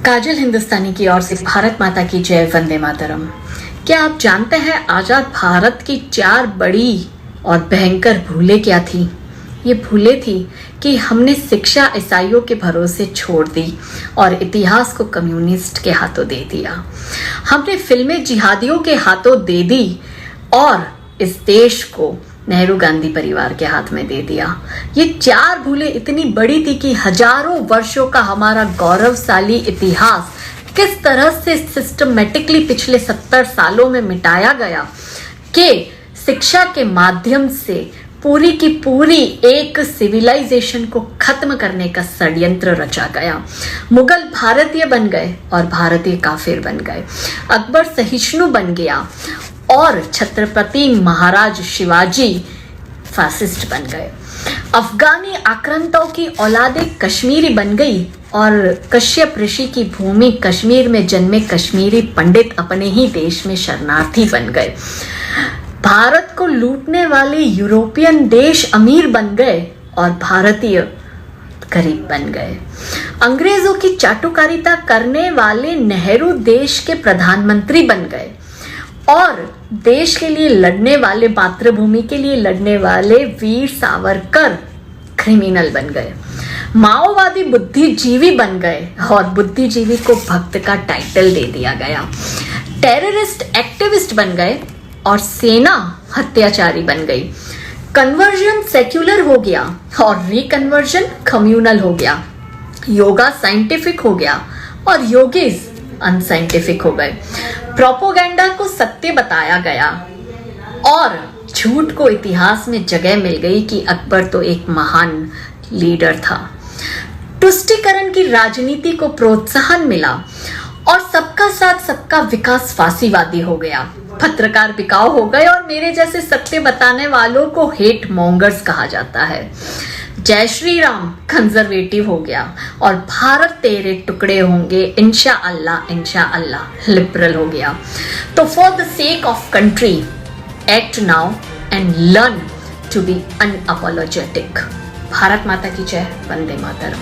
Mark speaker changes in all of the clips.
Speaker 1: काजल हिंदुस्तानी की ओर से भारत माता की जय, वंदे मातरम। क्या आप जानते हैं आजाद भारत की 4 बड़ी और भयंकर भूलें क्या थी? ये भूलें थी कि हमने शिक्षा ईसाइयों के भरोसे छोड़ दी और इतिहास को कम्युनिस्ट के हाथों दे दिया। हमने फिल्में जिहादियों के हाथों दे दी और इस देश को नेहरू गांधी परिवार के हाथ में दे दिया। ये 4 भूलें इतनी बड़ी थी कि हजारों वर्षों का हमारा गौरवशाली इतिहास किस तरह से सिस्टमेटिकली पिछले 70 सालों में मिटाया गया कि शिक्षा के माध्यम से पूरी की पूरी एक सिविलाइजेशन को खत्म करने का षड्यंत्र रचा गया। मुगल भारतीय बन गए और भारतीय काफिर बन गए। अकबर सहिष्णु बन गया और छत्रपति महाराज शिवाजी फासिस्ट बन गए। अफगानी आक्रांताओं की औलादे कश्मीरी बन गई और कश्यप ऋषि की भूमि कश्मीर में जन्मे कश्मीरी पंडित अपने ही देश में शरणार्थी बन गए। भारत को लूटने वाले यूरोपियन देश अमीर बन गए और भारतीय गरीब बन गए। अंग्रेजों की चाटुकारिता करने वाले नेहरू देश के प्रधानमंत्री बन गए और देश के लिए लड़ने वाले, मातृभूमि के लिए लड़ने वाले वीर सावरकर क्रिमिनल बन गए। माओवादी बुद्धिजीवी बन गए और बुद्धिजीवी को भक्त का टाइटल दे दिया गया। टेररिस्ट एक्टिविस्ट बन गए और सेना हत्याचारी बन गई। कन्वर्जन सेक्युलर हो गया और रिकन्वर्जन कम्युनल हो गया। योगा साइंटिफिक हो गया और योगीज अनसाइंटिफिक हो गए। प्रोपोगेंडा को सत्य बताया गया और झूठ को इतिहास में जगह मिल गई कि अकबर तो एक महान लीडर था। तुष्टीकरण की राजनीति को प्रोत्साहन मिला और सबका साथ सबका विकास फांसीवादी हो गया। पत्रकार बिकाऊ हो गए और मेरे जैसे सत्य बताने वालों को हेट मॉन्गर्स कहा जाता है। जय श्री राम कंजर्वेटिव हो गया और भारत तेरे टुकड़े होंगे इंशाअल्लाह इंशाअल्लाह लिबरल हो गया। तो for the sake of country act now and learn to be unapologetic. Bharat माता की जय, वंदे मातरम।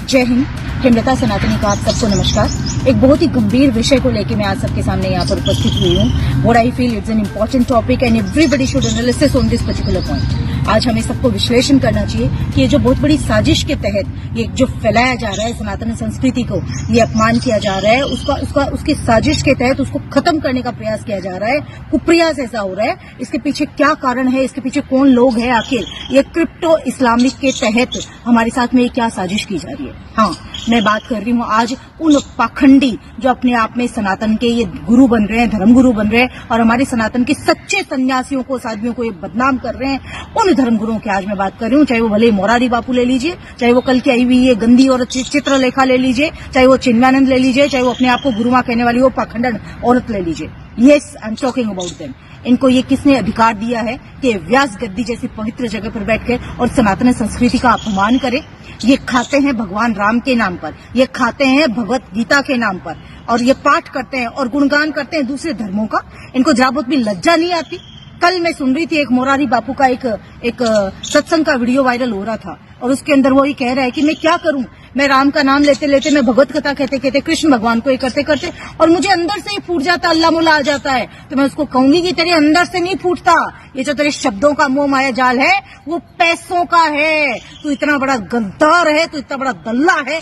Speaker 2: जय हिंद। हेमलता सनातनी का आप सबको नमस्कार। एक बहुत ही गंभीर विषय को लेकर मैं आज सबके सामने यहाँ पर उपस्थित हुई हूँ। What I feel it's an important topic and everybody should analysis on this particular point. आज हमें सबको विश्लेषण करना चाहिए कि ये जो बहुत बड़ी साजिश के तहत ये जो फैलाया जा रहा है सनातन संस्कृति को, ये अपमान किया जा रहा है, उसकी साजिश के तहत उसको खत्म करने का प्रयास किया जा रहा है, कुप्रयास ऐसा हो रहा है। इसके पीछे क्या कारण है, इसके पीछे कौन लोग हैं, आखिर ये क्रिप्टो इस्लामिक के तहत हमारे साथ में क्या साजिश की जा रही है। हाँ, मैं बात कर रही हूँ आज उन पाखंडी जो अपने आप में सनातन के ये गुरु बन रहे हैं, धर्म गुरु बन रहे हैं और हमारे सनातन के सच्चे सन्यासियों को, साधुओं को ये बदनाम कर रहे हैं। उन धर्मगुरुओं की आज मैं बात कर रही हूँ, चाहे वो भले मोरारी बापू ले लीजिए, चाहे वो कल की आई हुई ये गंदी और चित्रलेखा ले लीजिए, चाहे वो चिन्मयानंद ले लीजिए, चाहे वो अपने आप को गुरुमा कहने वाली वो पाखंडन औरत ले लीजिए। Yes, I am talking about them. इनको ये किसने अधिकार दिया है कि व्यास गद्दी जैसी पवित्र जगह पर बैठकर और सनातन संस्कृति का अपमान करें? ये खाते हैं भगवान राम के नाम पर, ये खाते हैं भगवत गीता के नाम पर और ये पाठ करते हैं और गुणगान करते हैं दूसरे धर्मों का। इनको जरा बहुत भी लज्जा नहीं आती? कल मैं सुन रही थी एक मोरारी बापू का एक सत्संग का वीडियो वायरल हो रहा था और उसके अंदर वो ही कह रहा है कि मैं क्या करूं, मैं राम का नाम लेते लेते, मैं भगवत कथा कहते कहते, कृष्ण भगवान को ये करते करते और मुझे अंदर से ही फूट जाता, अल्लाह मुल्ला आ जाता है। तो मैं उसको कहूंगी कि तेरे अंदर से नहीं फूटता, ये जो तेरे शब्दों का मोह माया जाल है वो पैसों का है। तू इतना बड़ा गद्दार है, तू इतना बड़ा दल्ला है,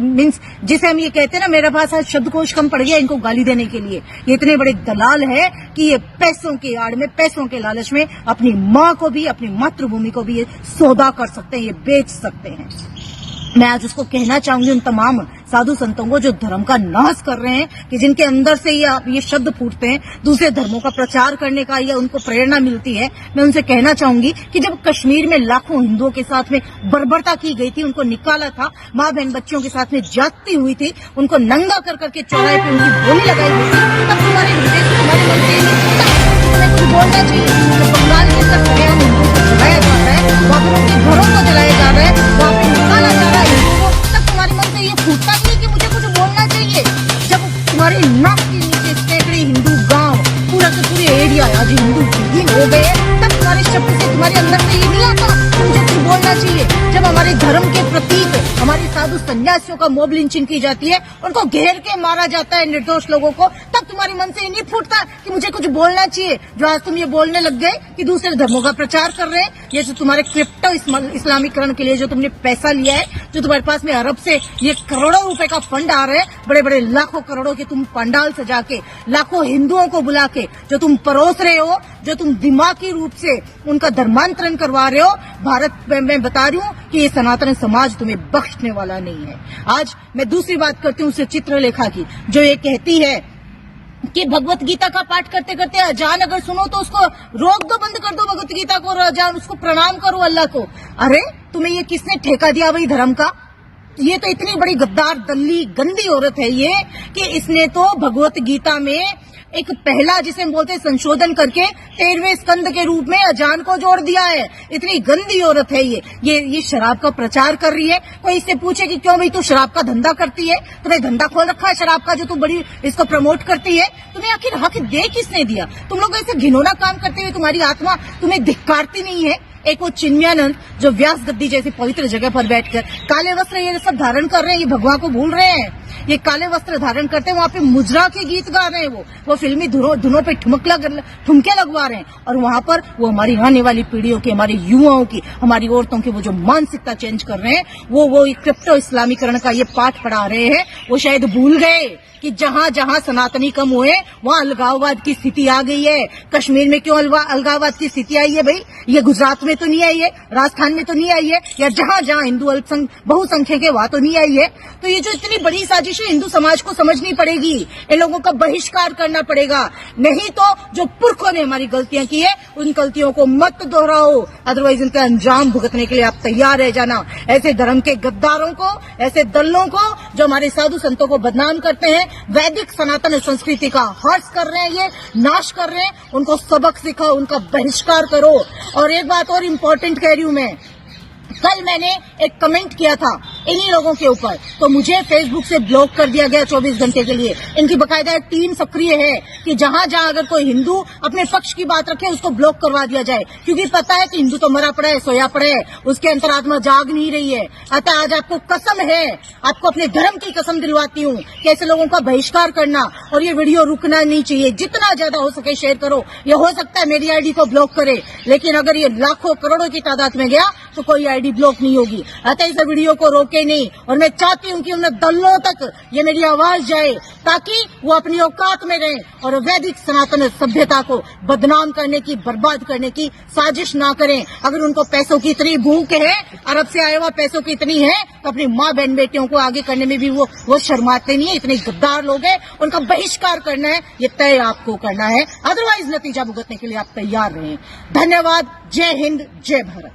Speaker 2: मीन्स जिसे हम ये कहते हैं ना, मेरे पास आज शब्दकोश कम पड़ गया इनको गाली देने के लिए। ये इतने बड़े दलाल है कि ये पैसों की आड़ में, पैसों के लालच में अपनी माँ को भी, अपनी मातृभूमि को भी ये सौदा कर सकते हैं, ये बेच सकते हैं। मैं आज उसको कहना चाहूंगी उन तमाम साधु संतों को जो धर्म का नाश कर रहे हैं, कि जिनके अंदर से ये शब्द फूटते हैं दूसरे धर्मों का प्रचार करने का या उनको प्रेरणा मिलती है। मैं उनसे कहना चाहूंगी कि जब कश्मीर में लाखों हिंदुओं के साथ में बर्बरता की गई थी, उनको निकाला था, माँ बहन बच्चों के साथ में जाती हुई थी, उनको नंगा कर करके चौराहे पे उनकी बोली लगाई गई थी, तब तुम्हारे हृदय से, तुम्हारे मन से तुम्हें कुछ बोलना चाहिए। तो बंगाल के अंदर सरेआम हिंदुओं को जलाया जा रहा है, वहाँ पर उनके घरों को जलाया जा रहा है, वहाँ पे निकाला जा रहा है हिंदुओं को, तब तुम्हारे मन से ये फूटता नहीं है कि मुझे कुछ बोलना चाहिए। जब तुम्हारे नाक के नीचे सैकड़े हिंदू गांव, पूरा के पूरे एरिया आज हिंदू विहीन हो गए, तब तुम्हारे शब्द से, तुम्हारे अंदर से ये नहीं आता मुझे कुछ बोलना चाहिए। जब हमारे धर्म के प्रतीक, हमारे साधु सन्यासियों का मॉब लिंचिंग की जाती है, उनको घेर के मारा जाता है निर्दोष लोगों को, तब तुम्हारे मन से ये नहीं फूटता कि मुझे कुछ बोलना चाहिए। जो आज तुम ये बोलने लग गए कि दूसरे धर्मों का प्रचार कर रहे हैं, ये जो तुम्हारे क्रिप्टो इस्लामीकरण के लिए जो तुमने पैसा लिया है, जो तुम्हारे पास में अरब से ये करोड़ों रुपए का फंड आ रहे हैं, बड़े बड़े लाखों करोड़ों के तुम पंडाल सजा के, लाखों हिंदुओं को बुला के जो तुम परोस रहे हो, जो तुम दिमागी रूप से उनका धर्मांतरण करवा रहे हो, भारत में मैं बता रही हूँ कि ये सनातन समाज तुम्हें बख्शने वाला नहीं है। आज मैं दूसरी बात करती हूँ चित्रलेखा की, जो ये कहती है कि भगवत गीता का पाठ करते करते अजान अगर सुनो तो उसको रोक दो, बंद कर दो भगवत गीता को और अजान, उसको प्रणाम करो अल्लाह को। अरे तुम्हें ये किसने ठेका दिया भाई धर्म का? ये तो इतनी बड़ी गद्दार दल्ली गंदी औरत है ये कि इसने तो भगवत गीता में एक पहला जिसे हम बोलते हैं संशोधन करके 13वें स्कंद के रूप में अजान को जोड़ दिया है। इतनी गंदी औरत है ये शराब का प्रचार कर रही है। कोई इससे पूछे कि क्यों भाई तू शराब का धंधा करती है, तुम्हें धंधा खोल रखा है शराब का जो तू बड़ी इसको प्रमोट करती है, तुम्हें आखिर हक दे किसने दिया? तुम लोग ऐसे घिनौना काम करते हुए तुम्हारी आत्मा तुम्हें धिक्कारती नहीं है? एक वो चिन्मयानंद जो व्यास गद्दी जैसी पवित्र जगह पर बैठकर काले वस्त्र ये सब धारण कर रहे हैं, ये भगवान को भूल रहे हैं। ये काले वस्त्र धारण करते हैं, वहां पे मुजरा के गीत गा रहे हैं, वो फिल्मी धुनों पे ठुमके लगवा रहे हैं, और वहां पर वो हमारी आने वाली पीढ़ियों की, हमारे युवाओं की, हमारी औरतों की वो जो मानसिकता चेंज कर रहे हैं, वो क्रिप्टो इस्लामीकरण का ये पाठ पढ़ा रहे हैं। वो शायद भूल गए कि जहां जहां सनातनी कम हुए वहां अलगाववाद की स्थिति आ गई है। कश्मीर में क्यों अलगाववाद की स्थिति आई है भाई? ये गुजरात में तो नहीं आई है, राजस्थान में तो नहीं आई है, या जहां जहां हिंदू बहुसंख्यक है वहां तो नहीं आई है। तो ये जो इतनी बड़ी साजिश है हिंदू समाज को समझनी पड़ेगी, इन लोगों का बहिष्कार करना पड़ेगा। नहीं तो जो पुरखों ने हमारी गलतियां की है उन गलतियों को मत दोहराओ, अदरवाइज इनका अंजाम भुगतने के लिए आप तैयार रह जाना। ऐसे धर्म के गद्दारों को, ऐसे दलों को जो हमारे साधु संतों को बदनाम करते हैं, वैदिक सनातन संस्कृति का हर्ष कर रहे हैं, ये नाश कर रहे हैं, उनको सबक सिखाओ, उनका बहिष्कार करो। और एक बात और इम्पोर्टेंट कह रही हूं मैं, कल मैंने एक कमेंट किया था इन्हीं लोगों के ऊपर, तो मुझे फेसबुक से ब्लॉक कर दिया गया 24 घंटे के लिए। इनकी बकायदा एक टीम सक्रिय है कि जहां जहां अगर कोई हिंदू अपने पक्ष की बात रखे उसको ब्लॉक करवा दिया जाए, क्योंकि पता है कि हिंदू तो मरा पड़ा है, सोया पड़ा है, उसके अंतरात्मा जाग नहीं रही है। अतः आज आपको कसम है, आपको अपने धर्म की कसम दिलवाती हूँ कि ऐसे लोगों का बहिष्कार करना, और ये वीडियो रुकना नहीं चाहिए। जितना ज्यादा हो सके शेयर करो। ये हो सकता है मेरी आईडी को ब्लॉक करे, लेकिन अगर ये लाखों करोड़ों की तादाद में गया तो कोई आईडी ब्लॉक नहीं होगी। अतः इस वीडियो को रोके नहीं, और मैं चाहती हूं कि उन दलों तक ये मेरी आवाज जाए ताकि वो अपनी औकात में रहें और वैदिक सनातन सभ्यता को बदनाम करने की, बर्बाद करने की साजिश ना करें। अगर उनको पैसों की इतनी भूख है, अरब से आए हुआ पैसों की इतनी है, तो अपनी माँ बहन बेटियों को आगे करने में भी वो शर्माते नहीं है। इतने गद्दार लोग हैं, उनका बहिष्कार करना है, ये तय आपको करना है, अदरवाइज नतीजा भुगतने के लिए आप तैयार रहें। धन्यवाद। जय हिंद, जय भारत।